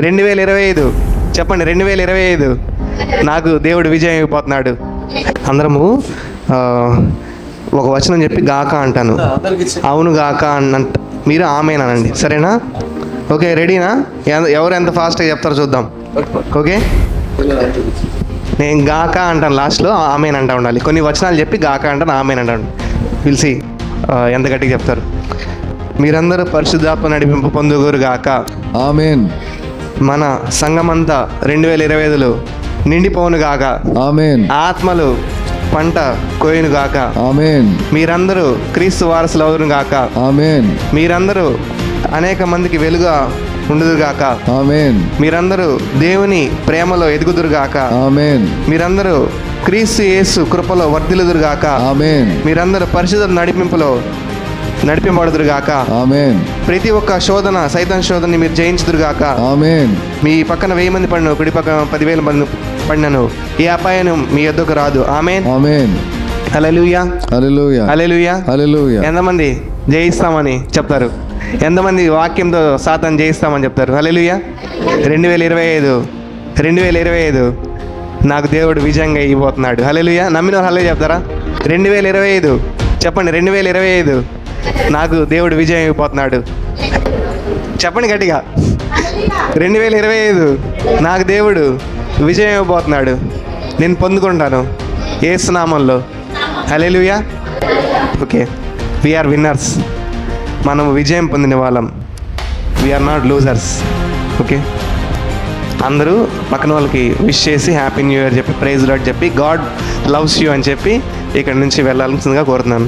2025 చెప్పండి, 2025 నాకు దేవుడు విజయం ఇవ్వబోతున్నాడు. అందరము ఒక వచనం చెప్పి గాక అంటాను, అవును గాక అంట, మీరు ఆమెనండి, సరేనా? ఓకే, రెడీనా? ఎవరు ఎంత ఫాస్ట్గా చెప్తారో చూద్దాం. ఓకే, నేను గాక అంటాను, లాస్ట్లో ఆమెన్ అంటా ఉండాలి. కొన్ని వచనాలు చెప్పి గాక అంటాను, ఆమెన్ అంటాను. పిలిచి ఎంత గట్టిగా చెప్తారు? మీరందరూ పరిశుద్ధాత్మ నడిపింపు పొందుగురు గాక. ఆమెన్. మన సంఘమంతా 2025లో నిండిపోను గాక. ఆమెన్. ఆత్మలు పంట కోయును గాక. ఆమెన్. మీరందరూ క్రీస్తు వారసులు అవును గాక. ఆమెన్. మీరందరూ అనేక మందికి వెలుగా ఉండుదురు గాక. ఆమెన్. మీరందరూ దేవుని ప్రేమలో ఎదుగుదురు గాక. ఆమెన్. మీరందరూ క్రీస్తు యేసు కృపలో వర్ధిల్లుదురు గాక. ఆమెన్. మీరందరూ పరిశుద్ధ నడిపింపులో నడిపింపబడుదురు గాక. ఆమెన్. ప్రతి ఒక్క శోధన, సైతాన్ శోధనని మీరు జయించుదురు గాక. ఆమెన్. మీ పక్కన 1000 మంది పడిన, కుడి పక్కన 10,000 మంది పడినను ఏ అపాయం మీ యొద్దకు రాదు. ఆమెన్. ఆమెన్. హల్లెలూయా, హల్లెలూయా, హల్లెలూయా, హల్లెలూయా. ఎంతమంది జయిస్తామని చెప్తారు? ఎంతమంది వాక్యంతో సాతాను జయిస్తామని చెప్తారు? హల్లెలూయా. 2025 నాకు దేవుడు విజయంగా ఇవ్వబోతున్నాడు. హల్లెలూయా. నమ్మిన వాళ్ళు హల్లెలూయా చెప్తారా? 2025 చెప్పండి, 2025 నాకు దేవుడు విజయం ఇవ్వబోతున్నాడు. చెప్పండి గట్టిగా, 2025 నాకు దేవుడు విజయం ఇవ్వబోతున్నాడు. నేను పొందుకుంటాను యేసు నామములో. హల్లెలూయా. Okay, we are winners. మనం విజయం పొందిన వాళ్ళం. We are not losers. ఓకే, అందరూ పక్కన వాళ్ళకి విష్ చేసి హ్యాపీ న్యూ ఇయర్ చెప్పి, ప్రైజ్ లార్డ్ చెప్పి, గాడ్ లవ్స్ యూ అని చెప్పి ఇక్కడి నుంచి వెళ్ళాల్సిందిగా కోరుతున్నాను.